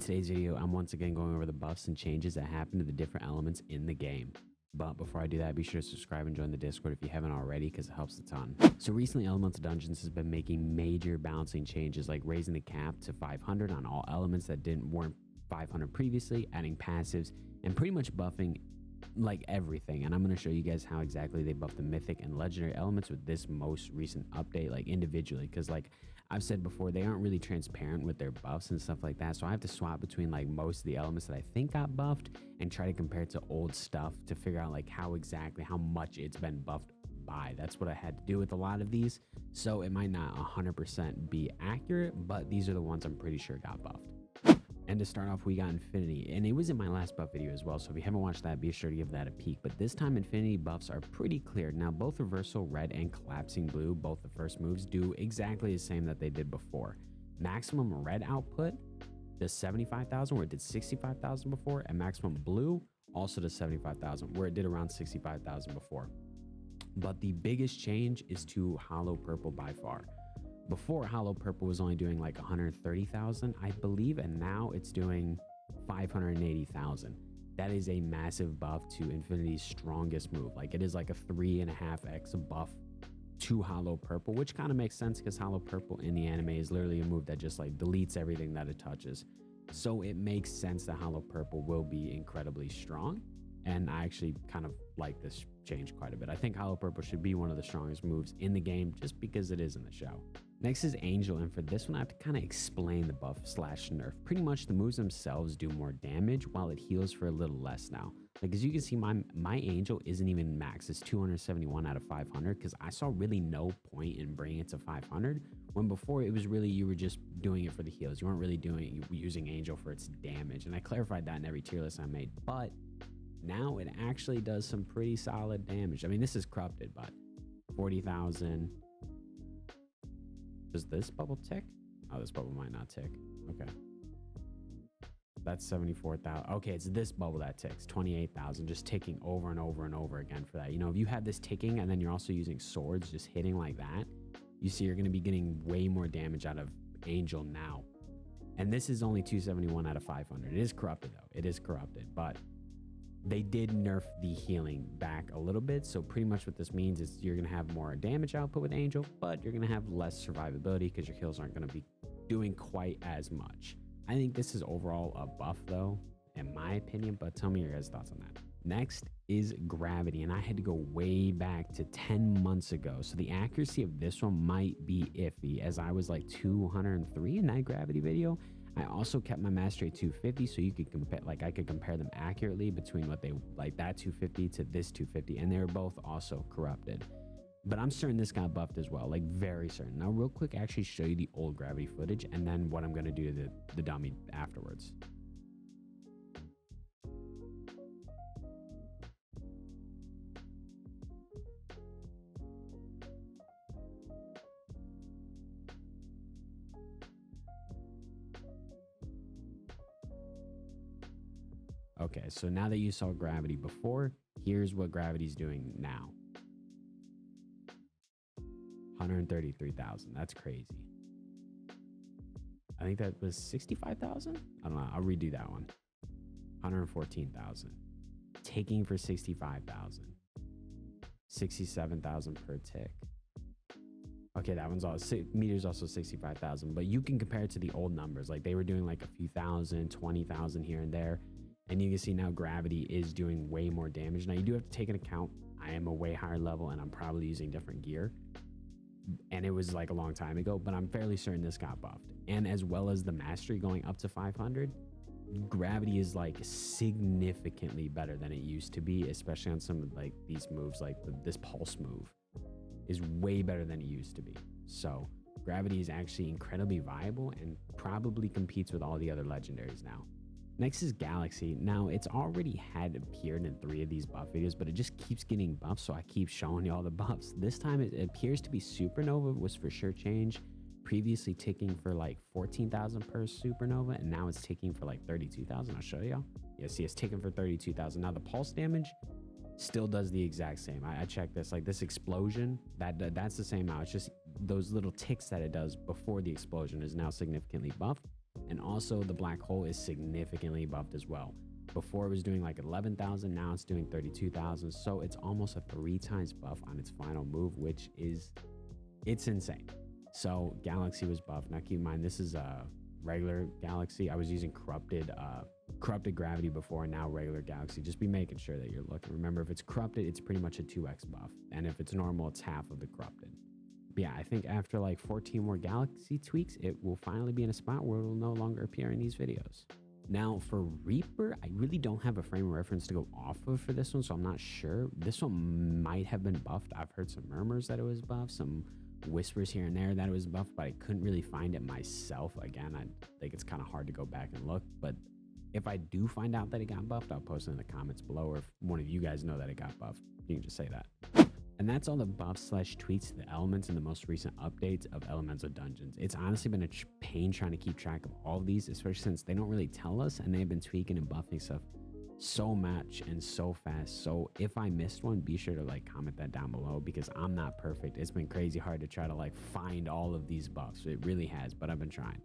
today's video, I'm once again going over the buffs and changes that happen to the different elements in the game. But before I do that, be sure to subscribe and join the Discord if you haven't already, because it helps a ton. So recently, Elemental Dungeons has been making major balancing changes, like raising the cap to 500 on all elements that weren't 500 previously, adding passives, and pretty much buffing like everything. And I'm going to show you guys how exactly they buff the mythic and legendary elements with this most recent update, like individually, because like I've said before, they aren't really transparent with their buffs and stuff like that. So I have to swap between like most of the elements that I think got buffed and try to compare it to old stuff to figure out like how much it's been buffed by. That's what I had to do with a lot of these. So it might not 100% be accurate, but these are the ones I'm pretty sure got buffed. And to start off, we got Infinity, and it was in my last buff video as well, so if you haven't watched that, be sure to give that a peek. But this time, Infinity buffs are pretty clear. Now, both Reversal Red and Collapsing Blue, both the first moves, do exactly the same that they did before. Maximum Red output does 75,000, where it did 65,000 before, and Maximum Blue also does 75,000, where it did around 65,000 before. But the biggest change is to Hollow Purple by far. Before, Hollow Purple was only doing like 130,000, I believe, and now it's doing 580,000. That is a massive buff to Infinity's strongest move. Like, it is like a 3.5x buff to Hollow Purple, which kind of makes sense because Hollow Purple in the anime is literally a move that just like deletes everything that it touches. So it makes sense that Hollow Purple will be incredibly strong. And I actually kind of like this change quite a bit. I think Hollow Purple should be one of the strongest moves in the game just because it is in the show. Next is Angel, and for this one I have to kind of explain the buff slash nerf. Pretty much the moves themselves do more damage while it heals for a little less now. Like, as you can see, my Angel isn't even max. It's 271 out of 500 because I saw really no point in bringing it to 500 when before it was really you were just doing it for the heals. You weren't really using Angel for its damage, and I clarified that in every tier list I made. But now it actually does some pretty solid damage. I mean, this is corrupted, but 40,000. Does this bubble tick? Oh, this bubble might not tick. Okay. That's 74,000. Okay, it's this bubble that ticks. 28,000, just ticking over and over and over again for that. You know, if you have this ticking and then you're also using swords, just hitting like that, you see you're going to be getting way more damage out of Angel now. And this is only 271 out of 500. It is corrupted, though. It is corrupted, but they did nerf the healing back a little bit. So pretty much what this means is you're going to have more damage output with Angel, but you're going to have less survivability because your heals aren't going to be doing quite as much. I think this is overall a buff, though, in my opinion, but tell me your guys' thoughts on that. Next is Gravity, and I had to go way back to 10 months ago. So the accuracy of this one might be iffy, as I was like 203 in that Gravity video. I also kept my mastery at 250, so you could compare, like I could compare them accurately between what they like that 250 to this 250, and they were both also corrupted. But I'm certain this got buffed as well, like very certain. Now, real quick, I actually show you the old Gravity footage, and then what I'm going to do to the dummy afterwards. Okay, so now that you saw Gravity before, here's what Gravity's doing now. 133,000. That's crazy. I think that was 65,000. I don't know. I'll redo that one. 114,000. Taking for 65,000. 67,000 per tick. Okay, that one's also meter's also 65,000, but you can compare it to the old numbers. Like they were doing like a few thousand, 20,000 here and there. And you can see now Gravity is doing way more damage. Now you do have to take into account I am a way higher level and I'm probably using different gear. And it was like a long time ago, but I'm fairly certain this got buffed. And as well as the mastery going up to 500, Gravity is like significantly better than it used to be, especially on some of like these moves, like this pulse move is way better than it used to be. So Gravity is actually incredibly viable and probably competes with all the other legendaries now. Next is Galaxy. Now, it's already had appeared in 3 of these buff videos, but it just keeps getting buffed, so I keep showing you all the buffs. This time, it appears to be Supernova was for sure changed. Previously ticking for like 14,000 per Supernova, and now it's ticking for like 32,000. I'll show y'all. Yeah, see, it's ticking for 32,000. Now, the pulse damage still does the exact same. I checked this, like this explosion, that's the same now. It's just those little ticks that it does before the explosion is now significantly buffed. And also the black hole is significantly buffed as well. Before it was doing like 11,000, now it's doing 32,000. So it's almost a 3 times buff on its final move, which is, it's insane. So Galaxy was buffed. Now keep in mind, this is a regular Galaxy. I was using corrupted gravity before, and now regular Galaxy. Just be making sure that you're looking. Remember, if it's corrupted, it's pretty much a 2x buff. And if it's normal, it's half of the corrupted. But yeah, I think after like 14 more Galaxy tweaks, it will finally be in a spot where it will no longer appear in these videos. Now for Reaper, I really don't have a frame of reference to go off of for this one, so I'm not sure. This one might have been buffed. I've heard some murmurs that it was buffed, some whispers here and there that it was buffed, but I couldn't really find it myself. Again, I think it's kind of hard to go back and look, but if I do find out that it got buffed, I'll post it in the comments below, or if one of you guys know that it got buffed, you can just say that. And that's all the buffs / tweaks to the elements in the most recent updates of Elemental Dungeons. It's honestly been a pain trying to keep track of all of these, especially since they don't really tell us, and they've been tweaking and buffing stuff so much and so fast. So if I missed one, be sure to like comment that down below, because I'm not perfect. It's been crazy hard to try to like find all of these buffs. It really has, but I've been trying.